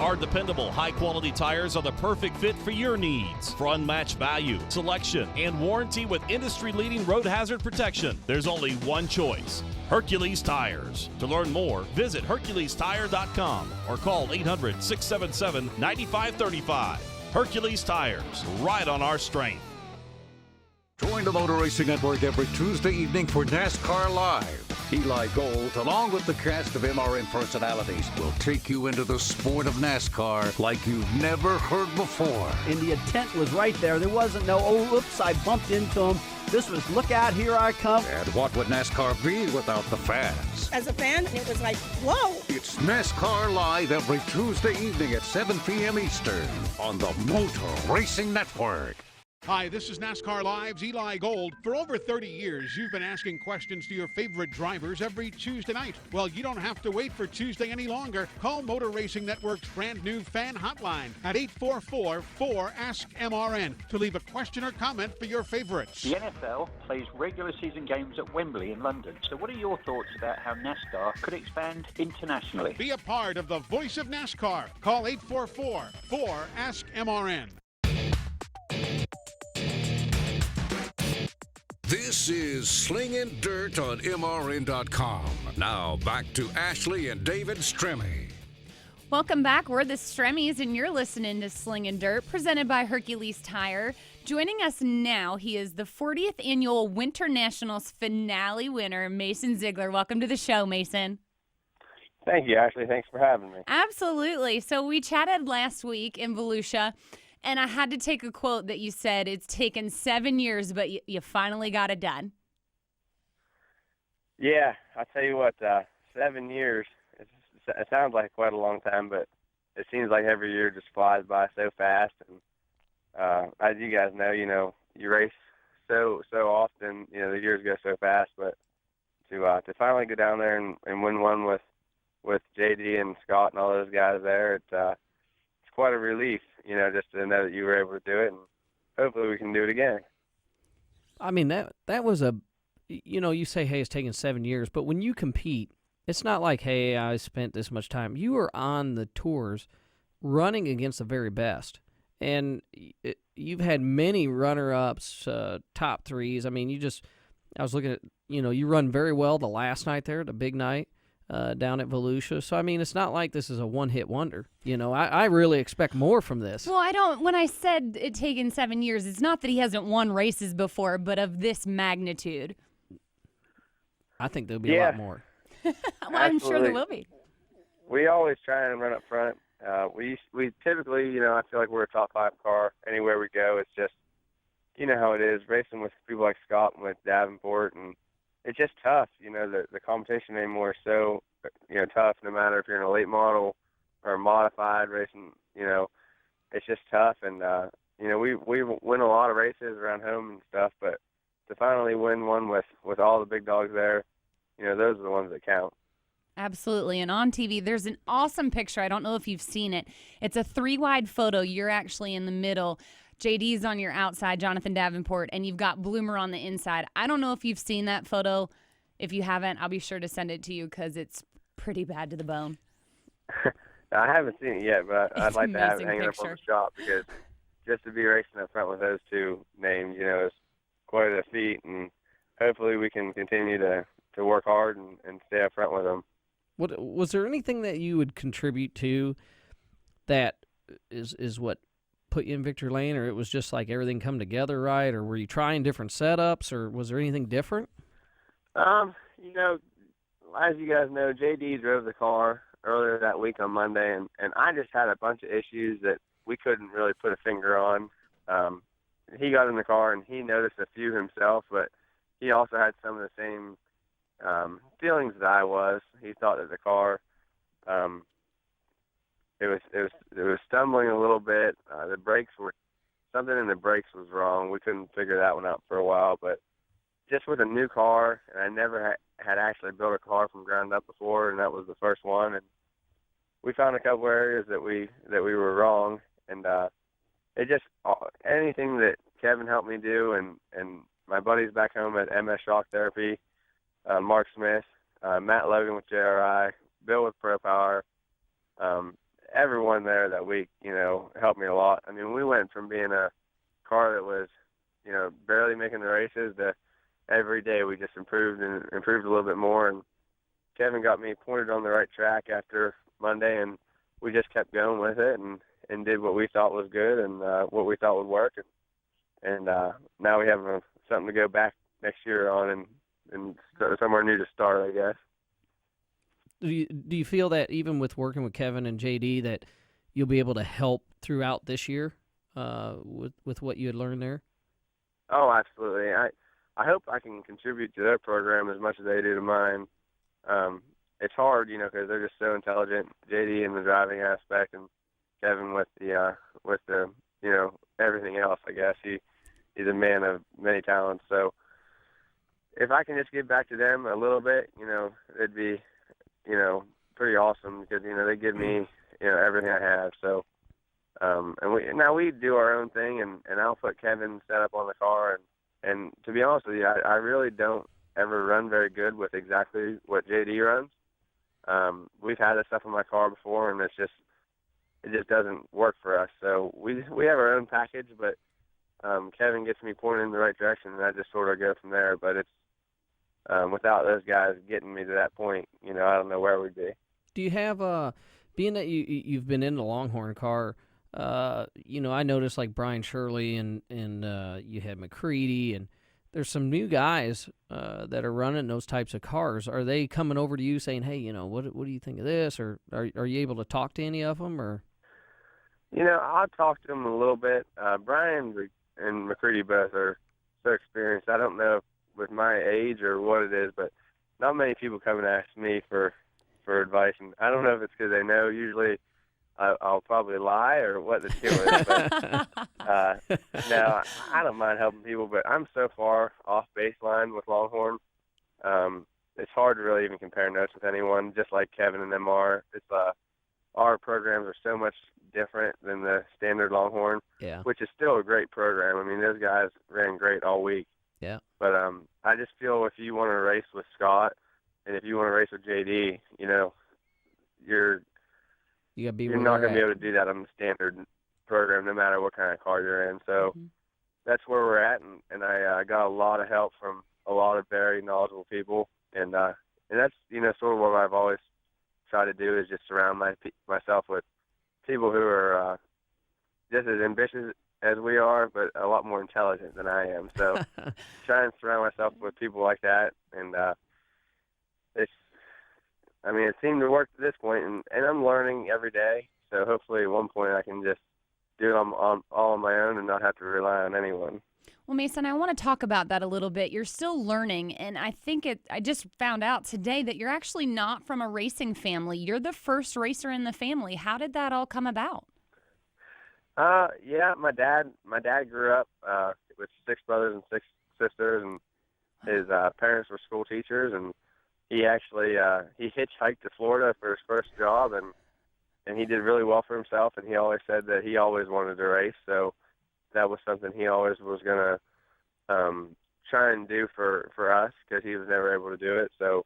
Our dependable, high-quality tires are the perfect fit for your needs. For unmatched value, selection, and warranty with industry-leading road hazard protection, there's only one choice: Hercules Tires. To learn more, visit HerculesTire.com or call 800-677-9535. Hercules Tires, right on our strength. Join the Motor Racing Network every Tuesday evening for NASCAR Live. Eli Gold, along with the cast of MRN personalities, will take you into the sport of NASCAR like you've never heard before. And the intent was right there. There wasn't no, oh, oops, I bumped into him. This was, look out, here I come. And what would NASCAR be without the fans? As a fan, it was like, whoa. It's NASCAR Live every Tuesday evening at 7 p.m. Eastern on the Motor Racing Network. Hi, this is NASCAR Live's Eli Gold. For over 30 years, you've been asking questions to your favorite drivers every Tuesday night. Well, you don't have to wait for Tuesday any longer. Call Motor Racing Network's brand new fan hotline at 844-4ASK-MRN to leave a question or comment for your favorites. The NFL plays regular season games at Wembley in London. So what are your thoughts about how NASCAR could expand internationally? Be a part of the voice of NASCAR. Call 844-4ASK-MRN. This is Slingin' Dirt on MRN.com. Now back to Ashley and David Stremme. Welcome back. We're the Stremmes, and you're listening to Slingin' Dirt, presented by Hercules Tire. Joining us now, he is the 40th annual Winter Nationals finale winner, Mason Zeigler. Welcome to the show, Mason. Thank you, Ashley. Thanks for having me. Absolutely. So we chatted last week in Volusia, and I had to take a quote that you said, it's taken 7 years, but you finally got it done. Yeah, I tell you what, 7 years, it sounds like quite a long time, but it seems like every year just flies by so fast. And as you guys know, you race so often, the years go so fast, but to finally go down there and win one with JD and Scott and all those guys there, it's quite a relief, just to know that you were able to do it, and hopefully we can do it again. I mean, that was you say, hey, it's taken 7 years, but when you compete, it's not like, hey, I spent this much time. You are on the tours running against the very best, and you've had many runner-ups, top threes. I mean, I was looking at, you run very well the last night there, the big night. Down at Volusia. So, I mean, it's not like this is a one-hit wonder. I really expect more from this. Well, when I said it taken 7 years, it's not that he hasn't won races before, but of this magnitude. I think there'll be a lot more. Well, I'm sure there will be. We always try and run up front. We typically, I feel like we're a top 5 car anywhere we go. It's just, how it is, racing with people like Scott and with Davenport and it's just tough. The competition anymore is so tough. No matter if you're in a late model or modified racing, it's just tough. And we win a lot of races around home and stuff, but to finally win one with all the big dogs there, those are the ones that count. Absolutely. And on TV, there's an awesome picture. I don't know if you've seen it. It's a 3-wide photo. You're actually in the middle. JD's on your outside, Jonathan Davenport, and you've got Bloomer on the inside. I don't know if you've seen that photo. If you haven't, I'll be sure to send it to you because it's pretty bad to the bone. I haven't seen it yet, but I'd like to have it hanging up on picture. the shop because just to be racing up front with those two names, is quite a feat, and hopefully we can continue to work hard and stay up front with them. Was there anything that you would contribute to that is what put you in victory lane, or it was just like everything come together right, or were you trying different setups, or was there anything different? As you guys know, JD drove the car earlier that week on Monday, and I just had a bunch of issues that we couldn't really put a finger on. He got in the car and he noticed a few himself, but he also had some of the same feelings that I was. He thought that the car, it was stumbling a little bit. The brakes were, something in the brakes was wrong. We couldn't figure that one out for a while, but just with a new car, and I never had actually built a car from ground up before, and that was the first one. And we found a couple areas that we were wrong, and it just anything that Kevin helped me do, and my buddies back home at MS Shock Therapy, Mark Smith, Matt Logan with JRI, Bill with Pro Power, everyone there that week, helped me a lot. I mean, we went from being a car that was, barely making the races to every day we just improved and improved a little bit more. And Kevin got me pointed on the right track after Monday, and we just kept going with it and did what we thought was good and what we thought would work. And now we have something to go back next year on and somewhere new to start, I guess. Do you feel that even with working with Kevin and JD that you'll be able to help throughout this year with what you had learned there? Oh, absolutely. I hope I can contribute to their program as much as they do to mine. It's hard, because they're just so intelligent. JD in the driving aspect, and Kevin with the everything else. I guess he's a man of many talents. So if I can just give back to them a little bit, it'd be pretty awesome because they give me everything I have. So and we do our own thing, and I'll put Kevin's setup on the car, and to be honest with you, I really don't ever run very good with exactly what JD runs. We've had this stuff in my car before, and it just doesn't work for us. So we have our own package, but Kevin gets me pointed in the right direction, and I just sort of go from there. But it's without those guys getting me to that point, I don't know where we'd be. Do you have being that you've been in the Longhorn car? I noticed like Brian Shirley and you had McCready, and there's some new guys that are running those types of cars. Are they coming over to you saying, "Hey, what do you think of this?" Or are you able to talk to any of them? Or I'll talk to them a little bit. Brian and McCready both are so experienced. I don't know if with my age or what it is, but not many people come and ask me for advice, and I don't know if it's because they know usually I'll probably lie or what the deal is. But no, I don't mind helping people, but I'm so far off baseline with Longhorn. It's hard to really even compare notes with anyone, just like Kevin and them are. It's our programs are so much different than the standard Longhorn, which is still a great program. I mean, those guys ran great all week. Yeah. But I just feel if you want to race with Scott and if you want to race with JD, you're not going to be able to do that on the standard program, no matter what kind of car you're in. So that's where we're at, and I got a lot of help from a lot of very knowledgeable people, and that's sort of what I've always tried to do is just surround myself with people who are just as ambitious as we are, but a lot more intelligent than I am. So try and surround myself with people like that, and it seemed to work to this point, and I'm learning every day. So hopefully at one point I can just do it all on my own and not have to rely on anyone. Well, Mason, I want to talk about that a little bit. You're still learning, and I just found out today that you're actually not from a racing family. You're the first racer in the family. How did that all come about? Yeah, my dad grew up with 6 brothers and 6 sisters, and his parents were school teachers, and he actually he hitchhiked to Florida for his first job, and he did really well for himself, and he always said that he always wanted to race, so that was something he always was going to try and do for us, because he was never able to do it. So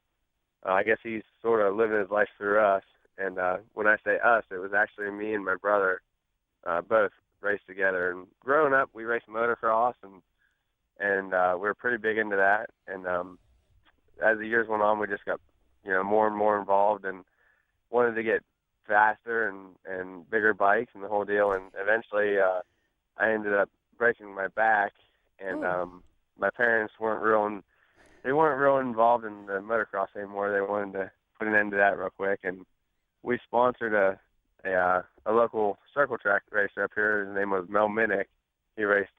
I guess he's sort of living his life through us, and when I say us, it was actually me and my brother both raced together. And growing up, we raced motocross, and we were pretty big into that. And as the years went on, we just got more and more involved and wanted to get faster and bigger bikes and the whole deal. And eventually, I ended up breaking my back, and my parents weren't real involved in the motocross anymore. They wanted to put an end to that real quick, and we sponsored a local circle track racer up here. His name was Mel Minnick. He raced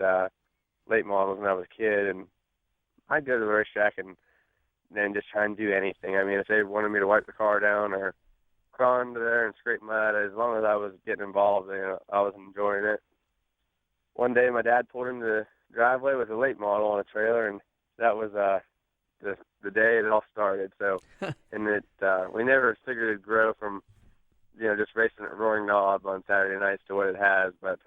late models when I was a kid, and I'd go to the racetrack and then just try and do anything. I mean, if they wanted me to wipe the car down or crawl into there and scrape mud, as long as I was getting involved, I was enjoying it. One day, my dad pulled into the driveway with a late model on a trailer, and that was the day it all started. So, and we never figured it'd grow from just racing at Roaring Knob on Saturday nights to what it has. But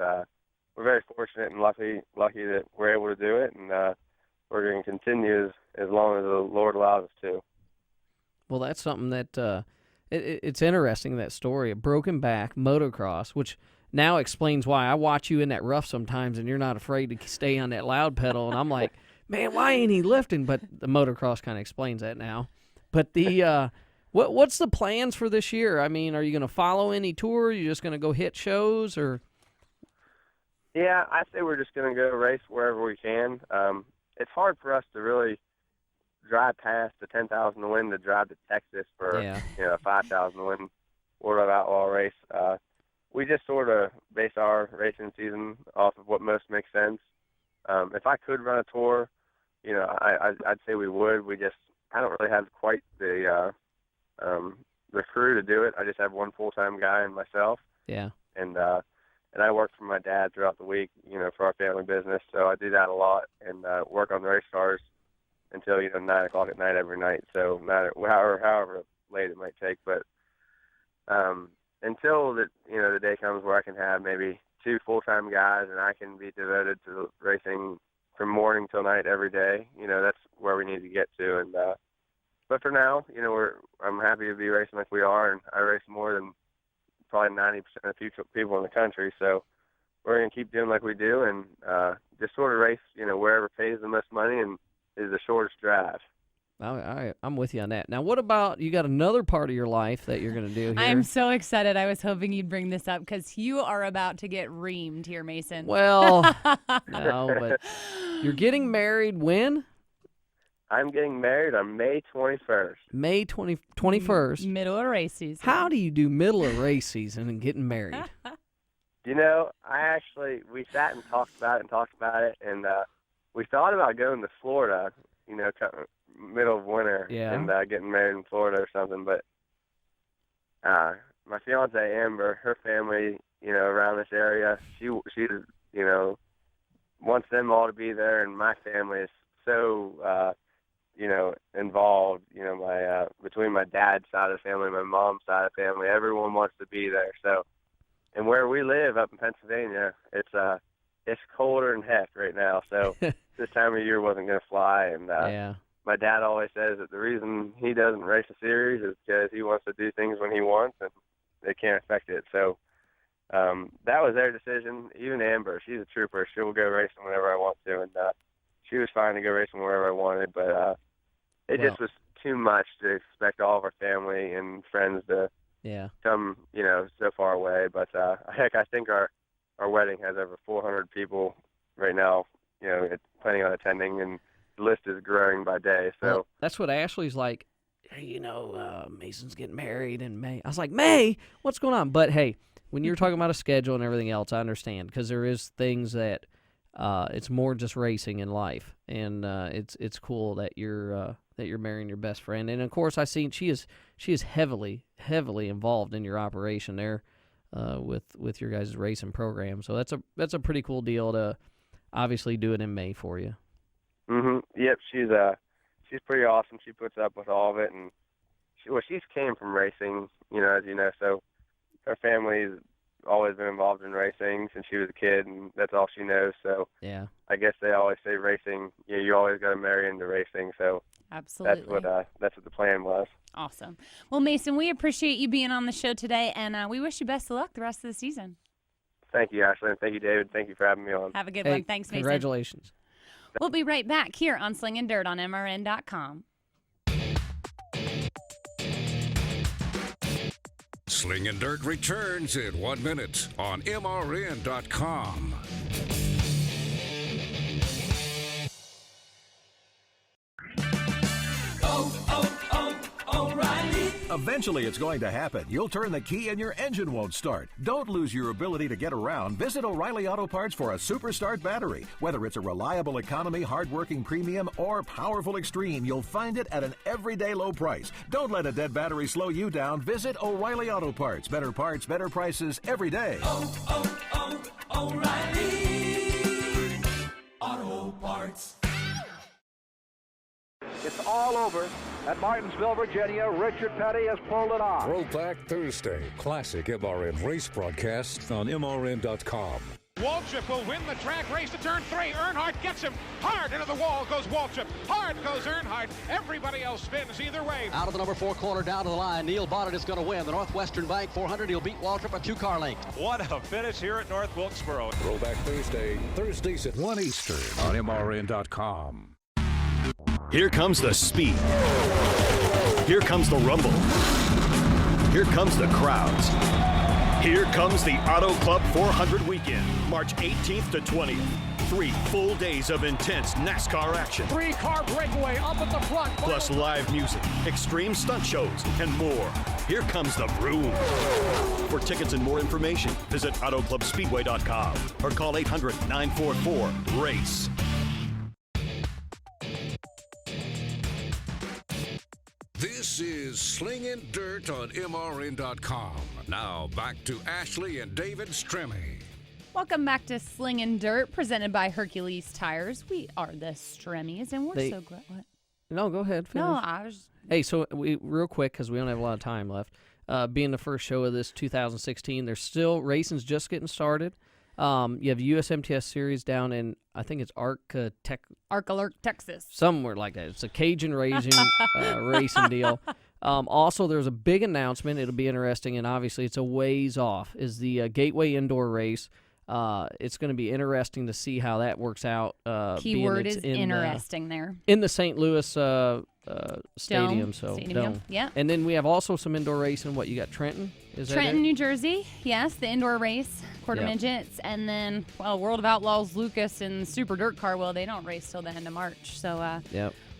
we're very fortunate and lucky that we're able to do it, and we're going to continue as long as the Lord allows us to. Well, that's something that it's interesting, that story, a broken back, motocross, which now explains why I watch you in that rough sometimes and you're not afraid to stay on that loud pedal. And I'm like, man, why ain't he lifting? But the motocross kind of explains that now. But the what's the plans for this year? I mean, are you going to follow any tour? Are you just going to go hit shows? Or? Yeah, I say we're just going to go race wherever we can. It's hard for us to really drive past the 10,000 to win to drive to Texas for a 5,000 to win World of Outlaw race. We just sort of base our racing season off of what most makes sense. If I could run a tour, I'd say we would. I don't really have quite the crew to do it. I just have one full-time guy and myself. Yeah. And I work for my dad throughout the week, for our family business. So I do that a lot and work on the race cars until 9 o'clock at night every night. So however late it might take, but until the day comes where I can have maybe 2 full-time guys and I can be devoted to racing from morning till night every day, that's where we need to get to. And but for now, I'm happy to be racing like we are, and I race more than probably 90% of people in the country. So we're going to keep doing like we do and just sort of race, wherever pays the most money and is the shortest drive. All right, I'm with you on that. Now, what about, you got another part of your life that you're going to do here? I'm so excited. I was hoping you'd bring this up because you are about to get reamed here, Mason. Well, no, but you're getting married when? I'm getting married on May 21st. May 21st. Middle of race season. How do you do middle of race season and getting married? We sat and talked about it, and we thought about going to Florida, middle of winter, and getting married in Florida or something. But my fiance Amber, her family, around this area, she wants them all to be there, and my family is so involved. Between my dad's side of the family, my mom's side of the family, everyone wants to be there. So, and where we live up in Pennsylvania, it's colder than heck right now. So this time of year wasn't going to fly, and my dad always says that the reason he doesn't race a series is because he wants to do things when he wants, and they can't affect it. So that was their decision. Even Amber, she's a trooper. She'll go racing whenever I want to, and she was fine to go racing wherever I wanted. But it just was too much to expect all of our family and friends to come, so far away. But heck, I think our wedding has over 400 people right now, planning on attending, and the list is growing by day. So well, that's what Ashley's like. Hey, Mason's getting married in May. I was like, May? What's going on? But hey, when you're talking about a schedule and everything else, I understand, because there is things that it's more just racing in life, and it's cool that you're marrying your best friend. And of course, I seen she is heavily involved in your operation there with your guys' racing program. So that's a pretty cool deal to obviously do it in May for you. Yep, she's pretty awesome. She puts up with all of it, and she's came from racing, as you know. So her family's always been involved in racing since she was a kid, and that's all she knows. So yeah, I guess they always say racing. You always got to marry into racing. So absolutely, that's what the plan was. Awesome. Well, Mason, we appreciate you being on the show today, and we wish you best of luck the rest of the season. Thank you, Ashley, and thank you, David. Thank you for having me on. Have a good one. Thanks, Mason. Congratulations. We'll be right back here on Slingin' Dirt on MRN.com. Slingin' Dirt returns in 1 minute on MRN.com. O'Reilly. Eventually, it's going to happen. You'll turn the key and your engine won't start. Don't lose your ability to get around. Visit O'Reilly Auto Parts for a Super Start battery. Whether it's a reliable economy, hard-working premium, or powerful extreme, you'll find it at an everyday low price. Don't let a dead battery slow you down. Visit O'Reilly Auto Parts. Better parts, better prices every day. O'Reilly Auto Parts. It's all over at Martinsville, Virginia. Richard Petty has pulled it off. Throwback Thursday, classic MRN race broadcast on MRN.com. Waltrip will win the track race to turn 3. Earnhardt gets him. Hard into the wall goes Waltrip. Hard goes Earnhardt. Everybody else spins either way. Out of the number 4 corner down to the line. Neil Bonnet is going to win. The Northwestern Bank 400. He'll beat Waltrip a 2-car length. What a finish here at North Wilkesboro. Throwback Thursday, Thursdays at 1 Eastern on MRN.com. Here comes the speed. Here comes the rumble. Here comes the crowds. Here comes the Auto Club 400 weekend, March 18th to 20th. 3 full days of intense NASCAR action. 3-car breakaway up at the front. Plus live music, extreme stunt shows, and more. Here comes the vroom. For tickets and more information, visit AutoClubSpeedway.com or call 800-944-RACE. This is Slingin' Dirt on MRN.com. Now back to Ashley and David Stremme. Welcome back to Slingin' Dirt, presented by Hercules Tires. We are the Stremmes, and we're so glad. What? No, go ahead. Finish. No, I was. Hey, so real quick, because we don't have a lot of time left. Being the first show of this 2016, there's still racing's just getting started. You have USMTS series down in, I think it's Arkalurk, Texas. Somewhere like that. It's a Cajun racing deal. Also, there's a big announcement. It'll be interesting, and obviously it's a ways off, is the Gateway Indoor Race. It's going to be interesting to see how that works out. Keyword is interesting there. In the St. Louis stadium. Dome. Yeah. And then we have also some indoor racing. What, you got Trenton? Trenton, New Jersey. Yes, the indoor race, quarter midgets. And then, World of Outlaws, Lucas, and Super Dirt Car. Well, they don't race till the end of March. So,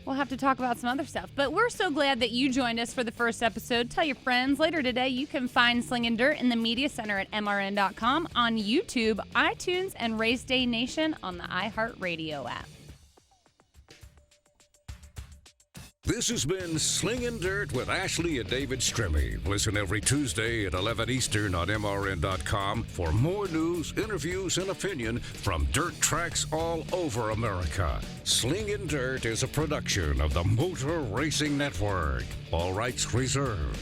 we'll have to talk about some other stuff. But we're so glad that you joined us for the first episode. Tell your friends. Later today, you can find Slingin' Dirt in the Media Center at MRN.com, on YouTube, iTunes, and Race Day Nation on the iHeartRadio app. This has been Slingin' Dirt with Ashley and David Stremme. Listen every Tuesday at 11 Eastern on MRN.com for more news, interviews, and opinion from dirt tracks all over America. Slingin' Dirt is a production of the Motor Racing Network. All rights reserved.